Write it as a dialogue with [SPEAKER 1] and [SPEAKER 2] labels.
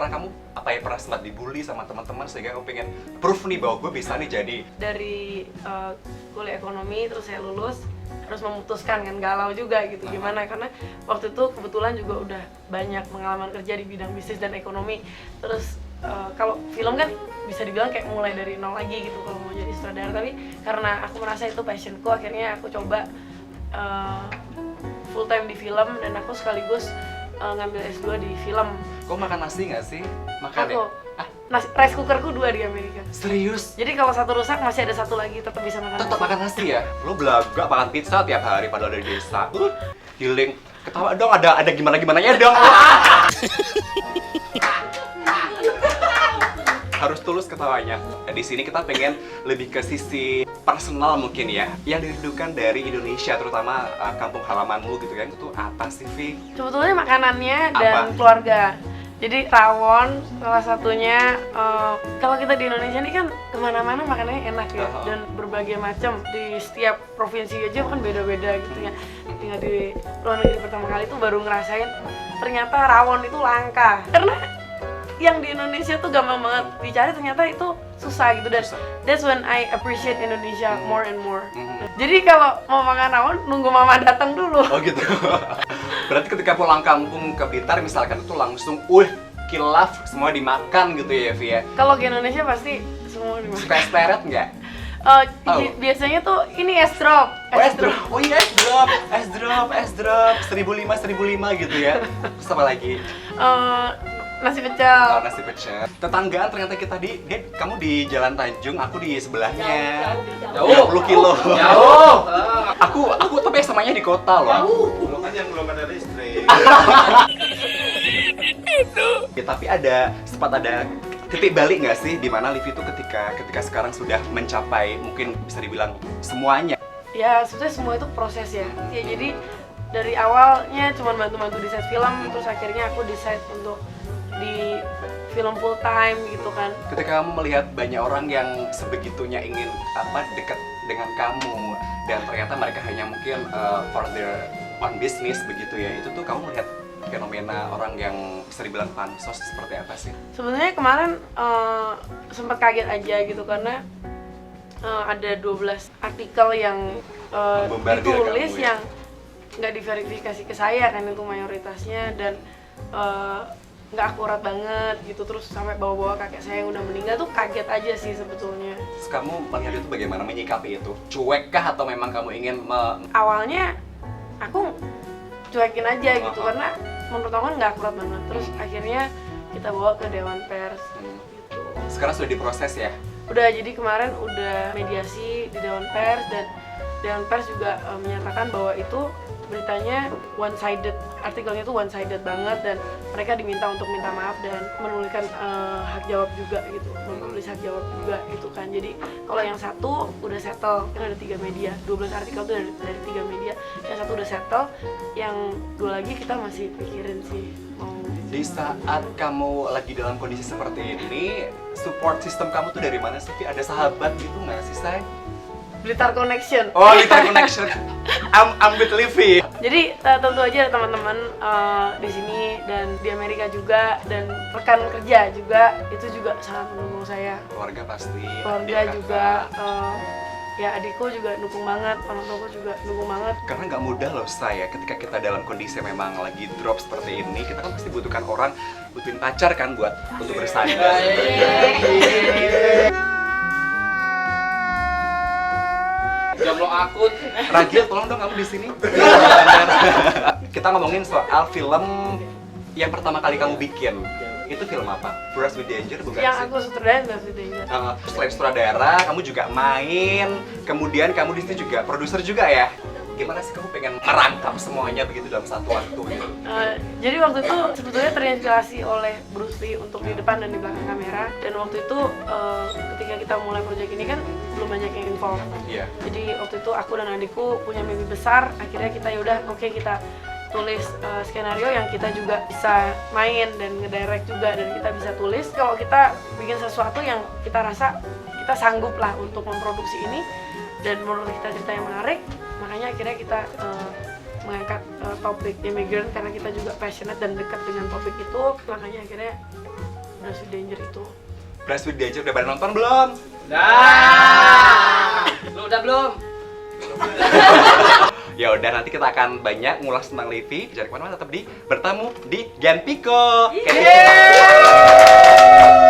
[SPEAKER 1] karena kamu apa ya pernah sempat dibully sama teman-teman sehingga kamu pengen proof nih bahwa gue bisa nih jadi
[SPEAKER 2] dari kuliah ekonomi terus saya lulus harus memutuskan kan galau juga gitu gimana karena waktu itu kebetulan juga udah banyak pengalaman kerja di bidang bisnis dan ekonomi terus kalau film kan bisa dibilang kayak mulai dari nol lagi gitu kalau mau jadi sutradara tapi karena aku merasa itu passionku akhirnya aku coba full time di film dan aku sekaligus ngambil S2 di film.
[SPEAKER 1] Kok makan nasi nggak sih? Makan
[SPEAKER 2] Aku rice cookerku 2 di Amerika.
[SPEAKER 1] Serius?
[SPEAKER 2] Jadi kalau satu rusak masih ada satu lagi tetap bisa makan.
[SPEAKER 1] Tetap
[SPEAKER 2] nasi.
[SPEAKER 1] makan nasi ya? Lo belaga makan pizza tiap hari padahal dari desa. Healing. Ketawa dong ada gimana-gimananya dong. Harus tulus ketawanya. Nah, di sini kita pengen lebih ke sisi personal mungkin ya, yang dirindukan dari Indonesia, terutama kampung halamanmu gitu kan. Itu apa sih, Vi?
[SPEAKER 2] Sebetulnya makanannya dan
[SPEAKER 1] Apa?
[SPEAKER 2] keluarga. Jadi rawon salah satunya. Kalau kita di Indonesia ini kan kemana-mana makanannya enak ya dan berbagai macam di setiap provinsi aja kan beda-beda gitu ya. Tinggal di luar negeri pertama kali itu baru ngerasain ternyata rawon itu langka karena yang di Indonesia tuh gampang banget dicari ternyata itu susah gitu dan that's when I appreciate Indonesia more and more. Jadi kalau mau makan rawon nunggu mama datang dulu.
[SPEAKER 1] Oh gitu. Berarti ketika pulang kampung ke Blitar misalkan itu langsung kilaf semua dimakan gitu ya Vi ya.
[SPEAKER 2] Kalau ke Indonesia pasti semua dimakan.
[SPEAKER 1] Suka es pleret nggak?
[SPEAKER 2] Biasanya tuh ini es drop.
[SPEAKER 1] Oh es drop. Oh iya es drop. 1005 gitu ya. Terus apa lagi?
[SPEAKER 2] Nasi pecel.
[SPEAKER 1] Oh, nasi pecel. Tetanggaan ternyata kita kamu di Jalan Tanjung, aku di sebelahnya.
[SPEAKER 3] Jauh.
[SPEAKER 1] 20 kilo.
[SPEAKER 3] Jauh.
[SPEAKER 1] Aku tapi samanya di kota loh.
[SPEAKER 3] Belum kan yang belum ada listrik.
[SPEAKER 1] Ya, tapi sempat ada titik balik nggak sih di mana Livi itu ketika sekarang sudah mencapai mungkin bisa dibilang semuanya.
[SPEAKER 2] Ya sebetulnya semua itu proses ya. Ya jadi dari awalnya cuma bantu-bantu di set film terus akhirnya aku decide untuk di film full time gitu kan.
[SPEAKER 1] Ketika kamu melihat banyak orang yang sebegitunya ingin dekat dengan kamu dan ternyata mereka hanya mungkin for their own business begitu ya, itu tuh kamu melihat fenomena orang yang bisa dibilang pansos seperti apa sih?
[SPEAKER 2] Sebenarnya kemarin sempat kaget aja gitu karena ada 12 artikel yang ditulis
[SPEAKER 1] kamu, ya?
[SPEAKER 2] yang nggak diverifikasi ke saya kan itu mayoritasnya dan nggak akurat banget gitu terus sampai bawa-bawa kakek saya yang udah meninggal tuh kaget aja sih sebetulnya.
[SPEAKER 1] Terus kamu melihat itu bagaimana menyikapi itu? Cuekkah atau memang kamu ingin
[SPEAKER 2] Awalnya aku cuekin aja gitu karena menurut aku kan nggak akurat banget terus akhirnya kita bawa ke Dewan Pers gitu.
[SPEAKER 1] Sekarang sudah diproses ya?
[SPEAKER 2] Udah, jadi kemarin udah mediasi di Dewan Pers dan Dewan Pers juga menyatakan bahwa itu beritanya one-sided, artikelnya itu one-sided banget dan mereka diminta untuk minta maaf dan menuliskan hak jawab juga gitu, menulis hak jawab juga gitu kan. Jadi kalau yang satu udah settle, kan ada 3 media, 12 artikel tuh dari 3 media, yang satu udah settle, yang 2 lagi kita masih pikirin sih mau.
[SPEAKER 1] Di saat kamu lagi dalam kondisi seperti ini, support system kamu tuh dari mana sih? Ada sahabat gitu nggak sih, Say?
[SPEAKER 2] Blitar Connection.
[SPEAKER 1] Oh, Blitar Connection. I'm with Livi.
[SPEAKER 2] Jadi tentu aja ada teman-teman di sini dan di Amerika juga dan rekan kerja juga itu juga sangat mendukung saya.
[SPEAKER 1] Keluarga pasti.
[SPEAKER 2] Keluarga juga, ya adikku juga dukung banget, orang tuaku juga dukung banget.
[SPEAKER 1] Karena nggak mudah loh saya ketika kita dalam kondisi memang lagi drop seperti ini, kita kan pasti butuhkan orang, butuhin pacar kan buat untuk bersandar.
[SPEAKER 3] Jomblo akut.
[SPEAKER 1] Ragil, tolong dong kamu di sini. Kita ngomongin soal film yang pertama kali kamu bikin. Itu film apa? Brush with Danger bukan
[SPEAKER 2] Yang
[SPEAKER 1] sih?
[SPEAKER 2] aku sutradarain Brush with Danger.
[SPEAKER 1] Selain sutradara, kamu juga main. Kemudian kamu di sini juga produser juga ya. Gimana sih kamu pengen merangkap semuanya begitu dalam satu waktu gitu?
[SPEAKER 2] Jadi waktu itu sebetulnya terinspirasi oleh Bruce Lee untuk di depan dan di belakang kamera. Dan waktu itu ketika kita mulai proyek ini kan belum banyak yang involved.
[SPEAKER 1] Iya.
[SPEAKER 2] Jadi waktu itu aku dan adikku punya mimpi besar. Akhirnya kita yaudah oke, kita tulis skenario yang kita juga bisa main dan ngedirect juga dan kita bisa tulis. Kalau kita bikin sesuatu yang kita rasa kita sanggup lah untuk memproduksi ini dan menurut kita cerita yang menarik, makanya akhirnya kita mengangkat topik immigrant karena kita juga passionate dan dekat dengan topik itu, makanya akhirnya Brush with Danger itu.
[SPEAKER 1] Brush with Danger udah pada nonton belum?
[SPEAKER 3] Nah, lu udah belum?
[SPEAKER 1] Ya udah, nanti kita akan banyak ngulas tentang Livi. Jangan kemana-mana, tetap bertemu di Gen Piko. Kayak gitu.